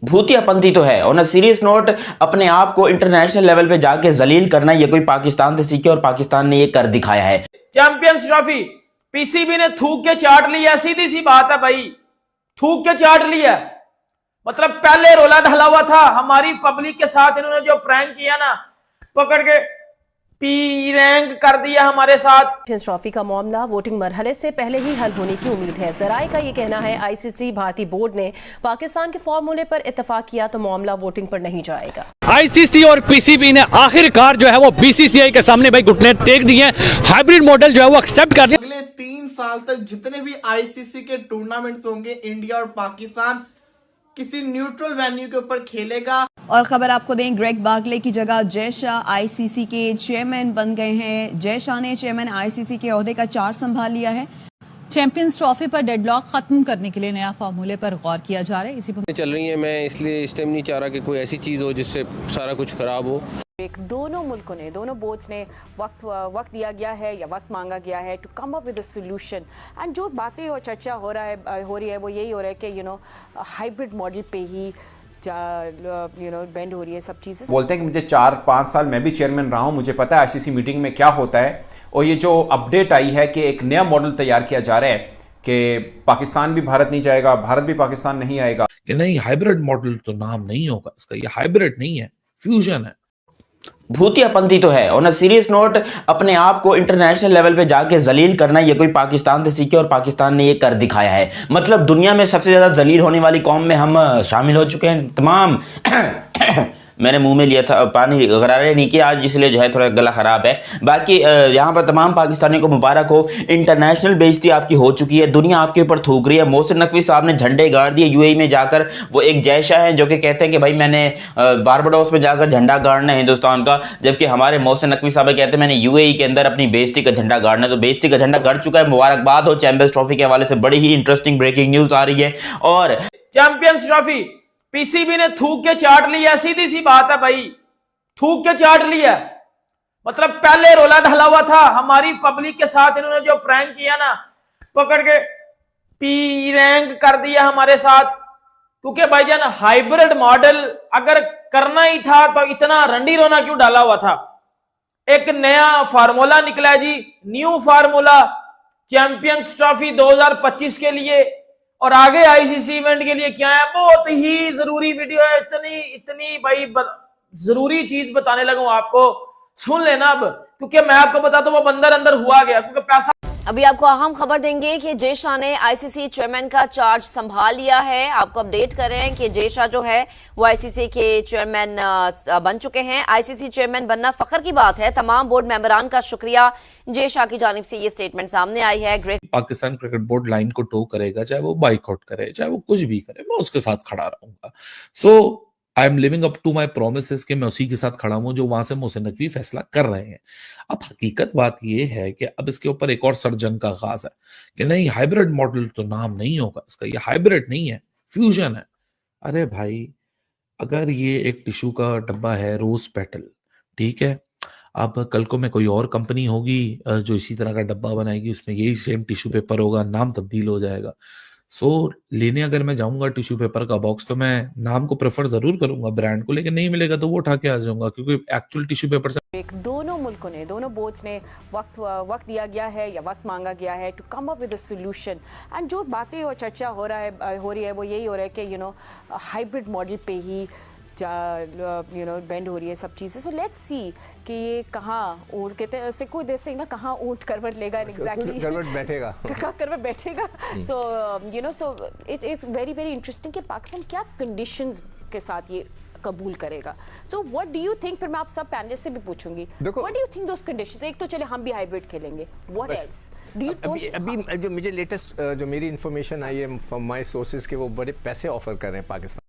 भूतियापंथी तो है। On a serious note, अपने आप को इंटरनेशनल लेवल पे जाके जलील करना, ये कोई पाकिस्तान से सीखे और पाकिस्तान ने ये कर दिखाया है। चैंपियंस ट्रॉफी पीसीबी ने थूक के चाट लिया, सीधी सी बात है भाई, थूक के चाट लिया। मतलब पहले रोला ढला हुआ था हमारी पब्लिक के साथ, इन्होंने जो प्रैंक किया ना, पकड़ के पी रैंक कर दिया हमारे साथ। चैंपियंस ट्रॉफी का मामला वोटिंग मरहले से पहले ही हल होने की उम्मीद है। जराये का ये कहना है आईसीसी भारतीय बोर्ड ने पाकिस्तान के फॉर्मूले पर इत्तेफाक किया तो मामला वोटिंग पर नहीं जाएगा। आईसीसी और पीसीबी ने आखिरकार जो है वो बीसीसीआई के सामने भाई घुटने टेक दिए हैं, हाइब्रिड मॉडल जो है वो एक्सेप्ट कर लिया। अगले 3 साल तक जितने भी आईसीसी के टूर्नामेंट्स होंगे, इंडिया और पाकिस्तान किसी न्यूट्रल वेन्यू के ऊपर खेलेगा। और खबर आपको दें, ग्रेग बार्कले की जगह जय शाह आईसीसी के चेयरमैन बन गए हैं। जय शाह ने चेयरमैन आईसीसी के ओहदे का चार्ज संभाल लिया है। चैंपियंस ट्रॉफी पर डेडलॉक खत्म करने के लिए नया फार्मूले पर गौर किया जा रहा है। इसी पर चल रही है, मैं इसलिए इस टाइम नहीं चाह रहा कि कोई ऐसी चीज़ हो जिससे सारा कुछ खराब हो। दोनों मुल्कों ने, दोनों बोर्ड्स ने वक्त दिया गया है या वक्त मांगा गया है to come up with a solution. And जो बातें और चर्चा हो रही है वो यही हो रहा है कि हाइब्रिड मॉडल पे ही बेंड हो रही है सब चीज़ें। बोलते हैं कि मुझे 4-5 साल मैं भी चेयरमैन रहा हूं, मुझे पता है आईसीसी मीटिंग में क्या होता है। और ये जो अपडेट आई है कि एक नया मॉडल तैयार किया जा रहा है कि पाकिस्तान भी भारत नहीं जाएगा, भारत भी पाकिस्तान नहीं आएगा, कि नहीं हाइब्रिड मॉडल तो नाम नहीं होगा इसका, ये हाइब्रिड नहीं है, फ्यूजन है। भूतियापंथी तो है। ऑन अ सीरियस नोट, अपने आप को इंटरनेशनल लेवल पे जाके जलील करना, ये कोई पाकिस्तान से सीखे और पाकिस्तान ने ये कर दिखाया है। मतलब दुनिया में सबसे ज्यादा जलील होने वाली कौम में हम शामिल हो चुके हैं तमाम। मैंने मुंह में लिया था पानी, गरारे नहीं किया आज, इसलिए जो है थोड़ा गला खराब है। बाकी यहाँ पर तमाम पाकिस्तानियों को मुबारक हो, इंटरनेशनल बेइज्जती आपकी हो चुकी है, दुनिया आपके ऊपर थूक रही है। मोहसिन नकवी साहब ने झंडे गाड़ दिए यूएई में जाकर। वो एक जय शाह है जो कि कहते हैं कि भाई मैंने बारबाडोस में जाकर झंडा गाड़ना है हिंदुस्तान का, जबकि हमारे मोहसिन नकवी साहब कहते हैं मैंने यूएई के अंदर अपनी बेइज्जती का झंडा गाड़ना है। तो बेइज्जती का झंडा गड़ चुका है, मुबारकबाद हो। चैंपियंस ट्रॉफी के हवाले से बड़ी ही इंटरेस्टिंग ब्रेकिंग न्यूज आ रही है। और चैंपियंस ट्रॉफी पीसीबी ने थूक के चाट लिया, सीधी सी बात है भाई, थूक के चाट लिया। मतलब पहले रोला ढला हुआ था हमारी पब्लिक के साथ, इन्होंने जो प्रैंक किया ना, पकड़ के पी रैंक कर दिया हमारे साथ। क्योंकि भाईजान हाइब्रिड मॉडल अगर करना ही था तो इतना रंडी रोना क्यों डाला हुआ था। एक नया फार्मूला निकला है जी, न्यू फार्मूला चैंपियंस ट्रॉफी 2025 के लिए और आगे आईसीसी इवेंट के लिए क्या है। बहुत ही जरूरी वीडियो है, इतनी भाई जरूरी चीज बताने लगा हूं आपको, सुन लेना अब, क्योंकि मैं आपको बता दूं वो बंदर अंदर हुआ गया, क्योंकि पैसा। अभी आपको अहम खबर देंगे कि जय शाह ने आईसीसी चेयरमैन का चार्ज संभाल लिया है। आपको अपडेट कर रहे हैं कि जय शाह जो है वो आईसीसी के चेयरमैन बन चुके हैं। आईसीसी चेयरमैन बनना फख्र की बात है। तमाम बोर्ड मेंबरान का शुक्रिया। जय शाह की जानिब से ये स्टेटमेंट सामने आई है। पाकिस्तान क्रिकेट बोर्ड लाइन को टो करेगा, चाहे वो बाइकआउट करे, चाहे वो कुछ भी करे, मैं उसके साथ खड़ा रहूंगा। So I am living up to my promise कि मैं उसी के साथ खड़ा हूं जो वहां से मोहसिन नकवी फैसला कर रहे हैं। अब हकीकत बात यह है कि अब इसके ऊपर एक और सरजंग का आगाज है कि नहीं हाइब्रिड मॉडल तो नाम नहीं होगा इसका, ये हाइब्रिड नहीं है, फ्यूजन है। अरे भाई, अगर ये एक टिश्यू का डब्बा है रोज पेटल, ठीक है, अब कल को में कोई और कंपनी होगी जो इसी तरह का डब्बा बनाएगी, उसमें यही सेम टिश्यू पेपर होगा, नाम तब्दील हो जाएगा। सो लेने अगर मैं जाऊंगा टिश्यू पेपर का बॉक्स तो मैं नाम को प्रेफर जरूर करूंगा ब्रांड को, लेकिन नहीं मिलेगा तो वो उठा के आ जाऊंगा, क्योंकि एक्चुअल टिश्यू पेपर से दोनों मुल्कों ने, दोनों बोर्ड्स ने वक्त दिया गया है या वक्त मांगा गया है to come up with a solution. And जो बातें और चर्चा हो रही है वो यही हो रहा है कि हाइब्रिड मॉडल पे ही बेंड हो रही है सब चीज़ें। सो लेट्स सी कि ये कहाँ ऊँट कहते हैं से कोई देश ना, कहाँ ऊँट करवट लेगा, एग्जैक्टली करवट बैठेगा, कहाँ करवट बैठेगा। So so it is very very interesting कि पाकिस्तान क्या कंडीशंस के साथ ये कबूल करेगा। So what do you think, फिर मैं आप सब पैनलिस्ट से भी पूछूंगी, what do you think those conditions. एक तो चले हम भी हाइब्रिड खेलेंगे, व्हाट एल्स डू यू। अभी जो मुझे लेटेस्ट जो मेरी इन्फॉर्मेशन आई है फ्रॉम माय सोर्सेज के वो बड़े पैसे ऑफर कर रहे हैं पाकिस्तान।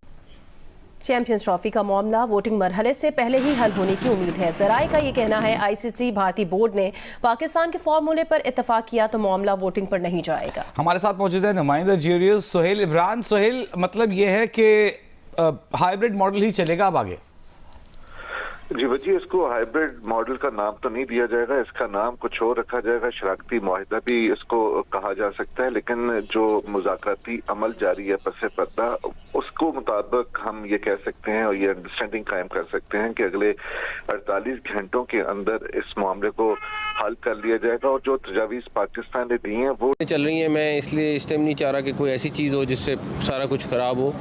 चैंपियंस ट्रॉफी का मामला वोटिंग मरहले से पहले ही हल होने की उम्मीद है। जराये का ये कहना है आईसीसी भारतीय बोर्ड ने पाकिस्तान के फॉर्मूले पर इत्तेफाक किया तो मामला वोटिंग पर नहीं जाएगा। हमारे साथ मौजूद है नुमाइंदा जीरियस सोहेल इमरान। सोहेल, मतलब ये है कि हाइब्रिड मॉडल ही चलेगा अब आगे? जी वजी, इसको हाइब्रिड मॉडल का नाम तो नहीं दिया जाएगा, इसका नाम कुछ और रखा जाएगा, शराकती मुआहिदा भी इसको कहा जा सकता है। लेकिन जो मुज़ाकराती अमल जारी है पसे पर्दा, उसको मुताबिक हम ये कह सकते हैं और ये अंडरस्टैंडिंग कायम कर सकते हैं कि अगले 48 घंटों के अंदर इस मामले को हल कर लिया जाएगा। और जो तजावीज़ पाकिस्तान ने दी हैं वो चल रही हैं, मैं इसलिए इस टाइम नहीं चाह रहा कि कोई ऐसी चीज़ हो जिससे सारा कुछ ख़राब हो।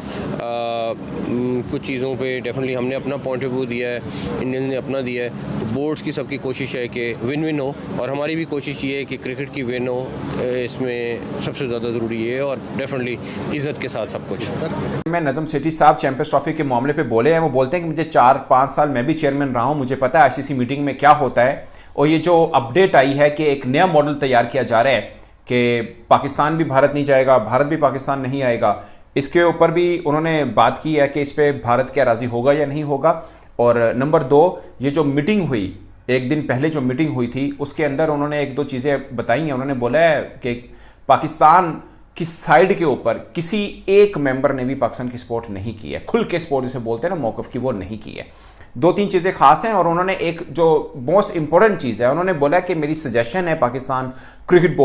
कुछ चीज़ों पे डेफिनेटली हमने अपना पॉइंट ऑफ व्यू दिया है, इंडियन ने अपना दिया है। तो बोर्ड्स की सबकी कोशिश है कि विन विन हो, और हमारी भी कोशिश ये है कि क्रिकेट की विन हो, इसमें सबसे ज़्यादा ज़रूरी है, और डेफिनेटली इज़्ज़त के साथ सब कुछ। मैं नजम सेठी साहब चैंपियंस ट्रॉफी के मामले पे बोले हैं, वो बोलते हैं कि मुझे 4-5 साल मैं भी चेयरमैन रहा हूं, मुझे पता है आईसीसी मीटिंग में क्या होता है। और ये जो अपडेट आई है कि एक नया मॉडल तैयार किया जा रहा है कि पाकिस्तान भी भारत नहीं जाएगा, भारत भी पाकिस्तान नहीं आएगा, इसके ऊपर भी उन्होंने बात की है कि इस पर भारत क्या राजी होगा या नहीं होगा। और नंबर 2, ये जो मीटिंग हुई, एक दिन पहले जो मीटिंग हुई थी, उसके अंदर उन्होंने 1-2 चीज़ें बताई हैं। उन्होंने बोला है कि पाकिस्तान की साइड के ऊपर किसी एक मेंबर ने भी पाकिस्तान की सपोर्ट नहीं की है, खुल के सपोर्ट जिसे बोलते हैं ना मौक़िफ़ की, वो नहीं की है। 2-3 चीज़ें खास हैं। और उन्होंने एक जो मोस्ट इंपॉर्टेंट चीज़ है, उन्होंने बोला कि मेरी सजेशन है पाकिस्तान क्रिकेट